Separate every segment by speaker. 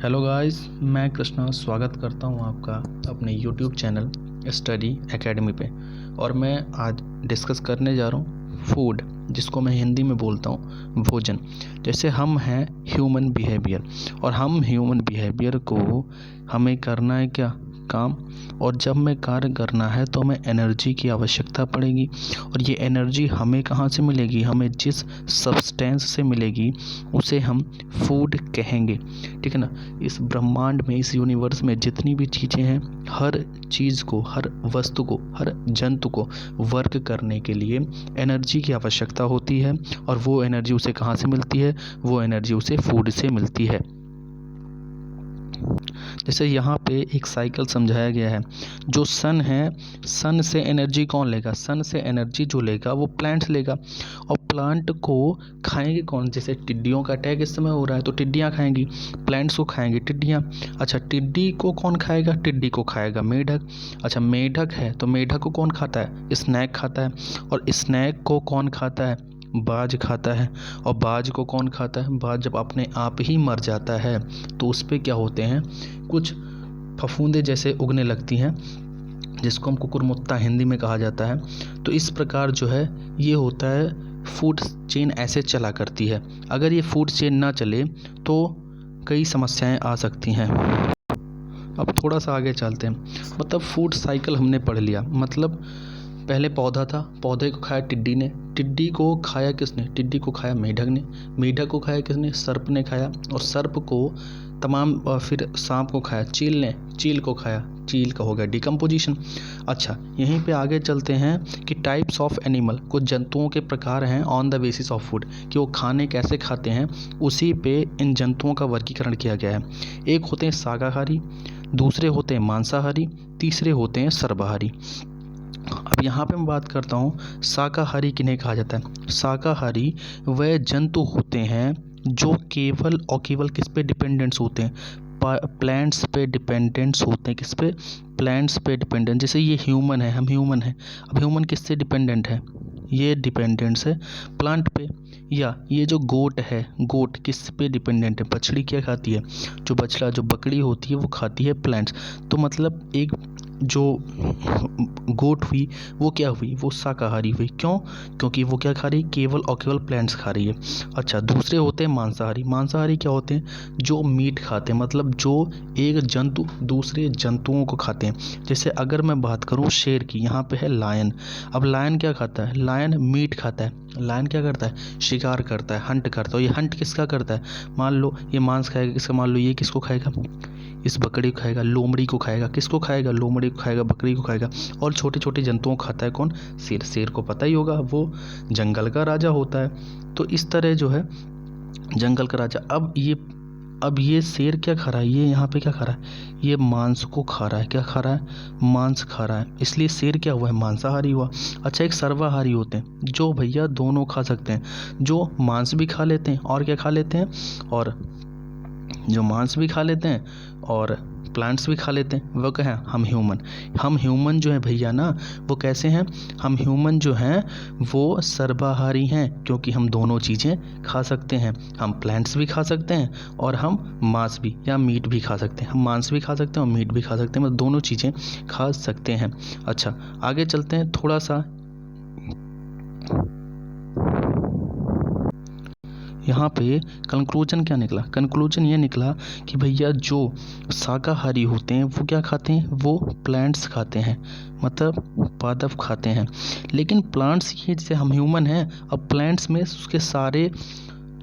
Speaker 1: Hello guys, मैं कृष्णा स्वागत करता हूं आपका अपने यूट्यूब चैनल स्टडी एकेडमी पे। और मैं आज डिस्कस करने जा रहा हूं फूड, जिसको मैं हिंदी में बोलता हूं भोजन। जैसे हम हैं ह्यूमन बिहेवियर, और हम ह्यूमन बिहेवियर को हमें करना है क्या काम, और जब में कार्य करना है तो हमें एनर्जी की आवश्यकता पड़ेगी। और ये एनर्जी हमें कहाँ से मिलेगी? हमें जिस सब्सटेंस से मिलेगी उसे हम फूड कहेंगे, ठीक है ना। इस ब्रह्मांड में, इस यूनिवर्स में जितनी भी चीज़ें हैं, हर चीज़ को, हर वस्तु को, हर जंतु को वर्क करने के लिए एनर्जी की आवश्यकता होती है। और वो एनर्जी उसे कहाँ से मिलती है? वो एनर्जी उसे फूड से मिलती है। जैसे यहाँ पे एक साइकिल समझाया गया है। जो सन है, सन से एनर्जी कौन लेगा? सन से एनर्जी जो लेगा वो प्लांट्स लेगा। और प्लांट को खाएंगे कौन? जैसे टिड्डियों का अटैक इस समय हो रहा है तो टिड्डियाँ खाएंगी, प्लांट्स को खाएंगी टिड्डियाँ। अच्छा, टिड्डी को कौन खाएगा? टिड्डी को खाएगा मेढक। अच्छा, मेढक है तो मेढक को कौन खाता है? स्नैक खाता है। और स्नैक को कौन खाता है? बाज खाता है। और बाज को कौन खाता है? बाज जब अपने आप ही मर जाता है तो उस पर क्या होते हैं, कुछ फफूंदे जैसे उगने लगती हैं, जिसको हम कुकुरमुत्ता हिंदी में कहा जाता है। तो इस प्रकार जो है ये होता है, फूड चेन ऐसे चला करती है। अगर ये फूड चेन ना चले तो कई समस्याएं आ सकती हैं। अब थोड़ा सा आगे चलते हैं। मतलब फूड साइकिल हमने पढ़ लिया। मतलब पहले पौधा था, पौधे को खाया टिड्डी ने, टिड्डी को खाया किसने? टिड्डी को खाया मेढक ने, मेढक को खाया किसने? सर्प ने खाया। और सर्प को फिर सांप को खाया चील ने, चील को खाया, चील का हो गया डिकम्पोजिशन। अच्छा, यहीं पे आगे चलते हैं कि टाइप्स ऑफ एनिमल, कुछ जंतुओं के प्रकार हैं on the basis of food, कि वो खाने कैसे खाते हैं, उसी पे इन जंतुओं का वर्गीकरण किया गया है। एक होते हैं शाकाहारी, दूसरे होते हैं मांसाहारी, तीसरे होते हैं सर्वाहारी। अब यहाँ पे मैं बात करता हूँ शाकाहारी किन्हें कहा जाता है। शाकाहारी वह जंतु होते हैं जो केवल और केवल किस पे डिपेंडेंट्स होते हैं? प्लांट्स पे डिपेंडेंट्स होते हैं। किस पे? प्लांट्स पे डिपेंडेंट। जैसे ये ह्यूमन है, हम ह्यूमन हैं। अब ह्यूमन किससे डिपेंडेंट है? ये डिपेंडेंट्स है प्लांट पे। या ये जो गोट है, गोट किस पे डिपेंडेंट है? बछड़ी क्या खाती है? जो बछड़ा, जो बकरी होती है वो खाती है प्लांट्स। तो मतलब एक जो गोट हुई वो क्या हुई? वो शाकाहारी हुई। क्यों? क्योंकि वो क्या खा रही है? केवल और केवल प्लांट्स खा रही है। अच्छा, दूसरे होते हैं मांसाहारी। मांसाहारी क्या होते हैं? जो मीट खाते हैं, मतलब जो एक जंतु दूसरे जंतुओं को खाते हैं। जैसे अगर मैं बात करूं शेर की, यहाँ पे है लायन। अब लायन क्या खाता है? लायन मीट खाता है। लायन क्या करता है? शिकार करता है, हंट करता है। ये हंट किसका करता है? मान लो ये मांस खाएगा किसका? मान लो ये किसको खाएगा? इस बकरी को खाएगा, लोमड़ी को खाएगा। किसको खाएगा? लोमड़ी को खाएगा, बकरी को खाएगा। और छोटे छोटे जंतुओं को खाता है कौन? शेर। शेर को पता ही होगा, वो जंगल का राजा होता है। तो इस तरह जो है जंगल का राजा। अब ये शेर क्या खा रहा है? ये यहाँ पे क्या खा रहा है? ये मांस को खा रहा है। क्या खा रहा है? मांस खा रहा है। इसलिए शेर क्या हुआ है? मांसाहारी हुआ। अच्छा, एक सर्वाहारी होते हैं जो भैया दोनों खा सकते हैं, जो मांस भी खा लेते हैं और क्या खा लेते हैं, और जो मांस भी खा लेते हैं और प्लांट्स भी खा लेते हैं। वो क्या है? हम ह्यूमन। हम ह्यूमन जो है भैया ना, वो कैसे हैं? हम ह्यूमन जो हैं वो सर्वाहारी हैं, क्योंकि हम दोनों चीज़ें खा सकते हैं। हम प्लांट्स भी खा सकते हैं और हम मांस भी या मीट भी खा सकते हैं। हम मांस भी खा सकते हैं और मीट भी खा सकते हैं, मतलब दोनों चीज़ें खा सकते हैं। अच्छा, आगे चलते हैं थोड़ा सा। यहाँ पे कंक्लूजन क्या निकला? कंक्लूजन ये निकला कि भैया जो शाकाहारी होते हैं वो क्या खाते हैं? वो प्लांट्स खाते हैं, मतलब पादप खाते हैं। लेकिन प्लांट्स ये, जैसे हम ह्यूमन हैं, अब प्लांट्स में उसके सारे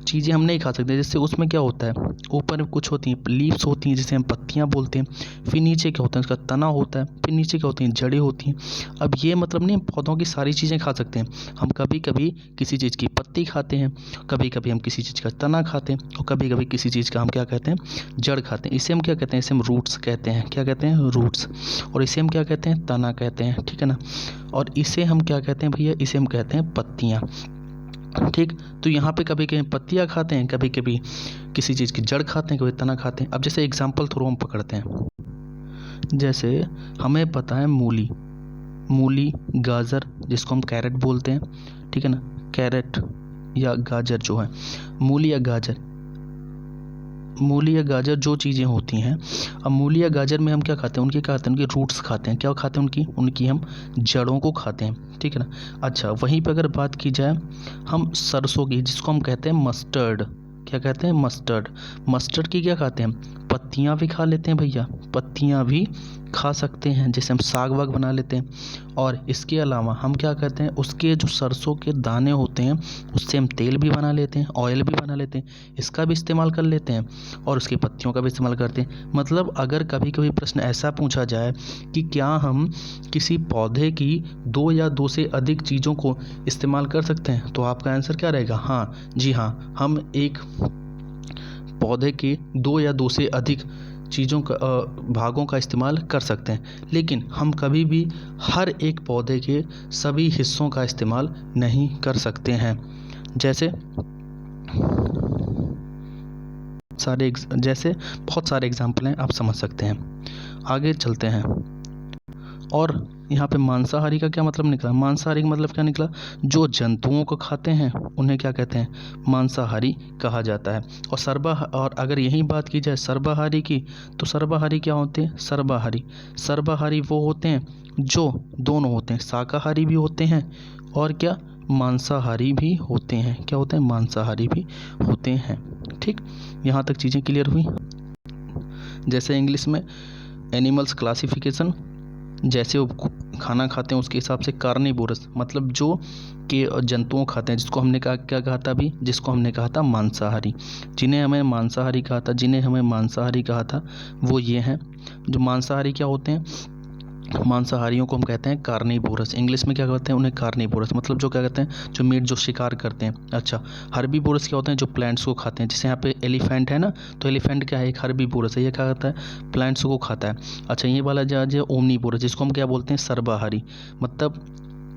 Speaker 1: चीज़ें हम नहीं खा सकते। जैसे उसमें क्या होता है, ऊपर कुछ होती हैं लीव्स होती हैं जिसे हम पत्तियां बोलते हैं, फिर नीचे क्या होता है, उसका तना होता है, फिर नीचे क्या होती हैं, जड़ें होती हैं। अब ये मतलब नहीं पौधों की सारी चीज़ें खा सकते हैं। हम कभी कभी किसी चीज़ की पत्ती खाते हैं, कभी कभी हम किसी चीज़ का तना खाते हैं, और कभी कभी किसी चीज़ का हम क्या कहते हैं, जड़ खाते हैं। इसे हम क्या कहते हैं? इसे हम रूट्स कहते हैं। क्या कहते हैं? रूट्स। और इसे हम क्या कहते हैं? तना कहते हैं, ठीक है ना। और इसे हम क्या कहते हैं भैया? इसे हम कहते हैं पत्तियाँ, ठीक। तो यहाँ पे कभी कभी पत्तियाँ खाते हैं, कभी कभी किसी चीज़ की जड़ खाते हैं, कभी तना खाते हैं। अब जैसे एग्जांपल थ्रू हम पकड़ते हैं। जैसे हमें पता है मूली, मूली, गाजर जिसको हम कैरेट बोलते हैं, ठीक है ना। कैरेट या गाजर जो है, मूली या गाजर, मूली या गाजर जो चीज़ें होती हैं, अब मूली या गाजर में हम क्या खाते हैं, उनके क्या खाते हैं, उनकी रूट्स खाते हैं। क्या खाते हैं, उनकी हम जड़ों को खाते हैं, ठीक है ना। अच्छा, वहीं पर अगर बात की जाए हम सरसों की, जिसको हम कहते हैं मस्टर्ड, क्या कहते हैं, मस्टर्ड। मस्टर्ड की क्या खाते हैं, पत्तियां भी खा लेते हैं भैया, पत्तियां भी खा सकते हैं, जैसे हम साग वाग बना लेते हैं। और इसके अलावा हम क्या कहते हैं, उसके जो सरसों के दाने होते हैं उससे हम तेल भी बना लेते हैं, ऑयल भी बना लेते हैं, इसका भी इस्तेमाल कर लेते हैं और उसकी पत्तियों का भी इस्तेमाल करते हैं। मतलब अगर कभी कभी प्रश्न ऐसा पूछा जाए कि क्या हम किसी पौधे की 2 या 2 से अधिक चीज़ों को इस्तेमाल कर सकते हैं, तो आपका आंसर क्या रहेगा, हाँ जी हाँ, हम एक पौधे के 2 या 2 से अधिक चीज़ों का भागों का इस्तेमाल कर सकते हैं, लेकिन हम कभी भी हर एक पौधे के सभी हिस्सों का इस्तेमाल नहीं कर सकते हैं। जैसे बहुत सारे एग्जाम्पल हैं, आप समझ सकते हैं। आगे चलते हैं। और यहाँ पे मांसाहारी का क्या मतलब निकला, मांसाहारी का मतलब क्या निकला, जो जंतुओं को खाते हैं उन्हें क्या कहते हैं, मांसाहारी कहा जाता है। और अगर यही बात की जाए सर्वाहारी की, तो सर्वाहारी क्या होते हैं, सर्वाहारी वो होते हैं जो दोनों होते हैं, शाकाहारी भी होते हैं और क्या, मांसाहारी भी होते हैं। क्या होते हैं, मांसाहारी भी होते हैं। ठीक, यहाँ तक चीज़ें क्लियर हुई। जैसे इंग्लिश में एनिमल्स क्लासिफिकेशन, जैसे वो खाना खाते हैं उसके हिसाब से कार्निवोरस, मतलब जो के जंतुओं खाते हैं, जिसको हमने कहा, क्या कहा था अभी, जिसको हमने कहा था मांसाहारी, जिन्हें हमें मांसाहारी कहा था वो ये हैं। जो मांसाहारी क्या होते हैं, मांसाहारियों को हम कहते हैं कार्निवोरस, इंग्लिश में क्या कहते हैं उन्हें, कार्निवोरस, मतलब जो क्या कहते हैं, जो मीट, जो शिकार करते हैं। अच्छा, हर्बीवोरस क्या होते हैं, जो प्लांट्स को खाते हैं, जैसे यहाँ पे एलिफेंट है ना, तो एलिफेंट क्या है, एक हर्बीवोरस है, ये क्या करता है, प्लांट्स को खाता है। अच्छा, ये वाला जो है ओमनीवोरस, जिसको हम क्या बोलते हैं, सर्वाहारी, मतलब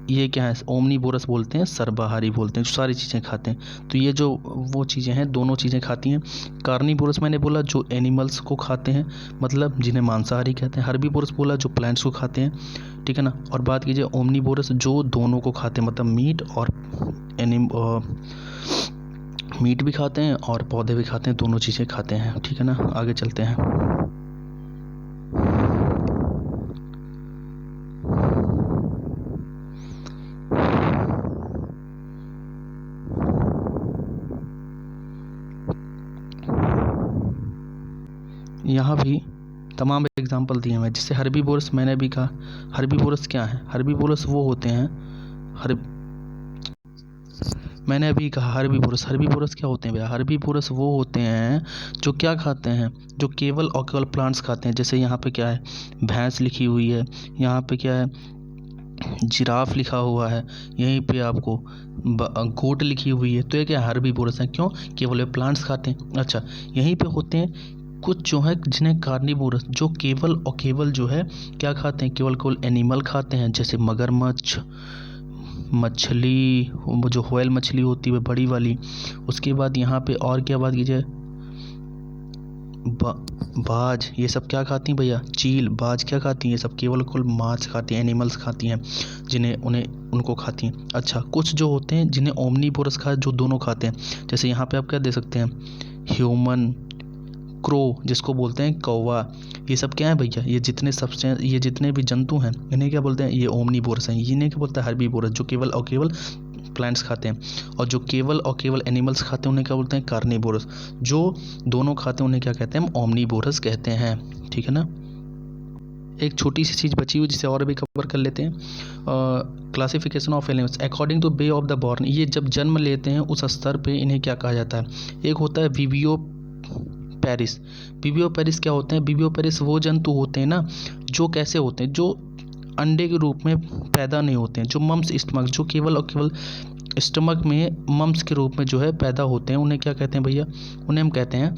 Speaker 1: ये क्या है, ओमनीवोरस बोलते हैं, सर्वाहारी बोलते हैं, जो सारी चीज़ें खाते हैं। तो ये जो वो चीज़ें हैं, दोनों चीज़ें खाती हैं। कार्निवोरस मैंने बोला जो एनिमल्स को खाते हैं, मतलब जिन्हें मांसाहारी कहते हैं। हर्बीवोरस बोला जो प्लांट्स को खाते हैं, ठीक है ना। और बात कीजिए ओमनीवोरस, जो दोनों को खाते हैं, मतलब मीट भी खाते हैं और पौधे भी खाते हैं, दोनों चीज़ें खाते हैं, ठीक है ना। आगे चलते हैं। यहाँ भी तमाम एग्जाम्पल दिए हैं, जैसे हर्बीवोरस मैंने भी कहा। हर्बीवोरस क्या है, हर्बीवोरस वो होते हैं, मैंने अभी कहा हर्बीवोरस क्या होते हैं भैया, हर्बीवोरस वो होते हैं जो क्या खाते हैं, जो केवल और केवल प्लांट्स खाते हैं। जैसे यहाँ पे क्या है, भैंस लिखी हुई है, यहाँ पे क्या है, जिराफ लिखा हुआ है, यहीं पे आपको गोट लिखी हुई है। तो ये क्या, हर्बीवोरस है, क्यों, केवल प्लांट्स खाते हैं। अच्छा, यहीं पे होते हैं कुछ जो है जिन्हें कार्निवोरस, जो केवल और केवल जो है क्या खाते हैं, केवल एनिमल खाते हैं, जैसे मगरमच्छ, मछली, वो जो व्हेल मछली होती है बड़ी वाली। उसके बाद यहाँ पे और क्या बात की जाए, बाज, ये सब क्या खाती हैं भैया, चील, बाज क्या खाती हैं, ये सब केवल मांस खाती हैं, एनिमल्स खाती हैं, उनको खाती हैं। अच्छा, कुछ जो होते हैं जिन्हें ओमनीवोरस जो दोनों खाते हैं, जैसे यहाँ पे आप क्या दे सकते हैं, ह्यूमन, क्रो जिसको बोलते हैं कौवा, ये सब क्या है भैया, ये जितने भी जंतु हैं इन्हें क्या बोलते हैं, ये ओमनीवोरस हैं। इन्हें क्या बोलते हैं, हर्बीवोरस, जो केवल और केवल प्लांट्स खाते हैं। और जो केवल और केवल एनिमल्स खाते हैं उन्हें क्या बोलते हैं, कार्निवोरस। जो दोनों खाते हैं उन्हें क्या कहते हैं, हम ओमनीवोरस कहते हैं, ठीक है ना। एक छोटी सी चीज़ बची हुई जिसे और भी कवर कर लेते हैं, classification of animals according to way of the born. ये जब जन्म लेते हैं उस स्तर पे इन्हें क्या कहा जाता है, एक होता है विवियो पेरिस। विवियो पेरिस क्या होते हैं, विवियो पेरिस वो जंतु होते हैं ना, जो कैसे होते हैं, जो अंडे के रूप में पैदा नहीं होते हैं, जो मम्स स्टमक, जो केवल और केवल स्टमक में मम्स के रूप में जो है पैदा होते हैं, उन्हें क्या कहते हैं भैया, उन्हें हम कहते हैं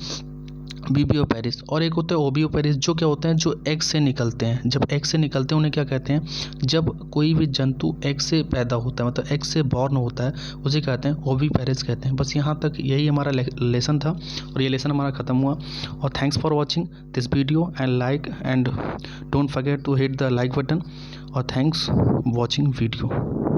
Speaker 1: विवियो पेरिस। और एक होता है ओवियो पेरिस, जो क्या होते हैं, जो एग से निकलते हैं, जब एग से निकलते हैं उन्हें क्या कहते हैं, जब कोई भी जंतु एग से पैदा होता है, मतलब एग से बॉर्न होता है, उसे कहते हैं ओवी पेरिस कहते हैं। बस यहाँ तक यही हमारा लेसन था और ये लेसन हमारा ख़त्म हुआ। और thanks for watching this video and like and don't forget to hit the like button. और थैंक्स वॉचिंग वीडियो।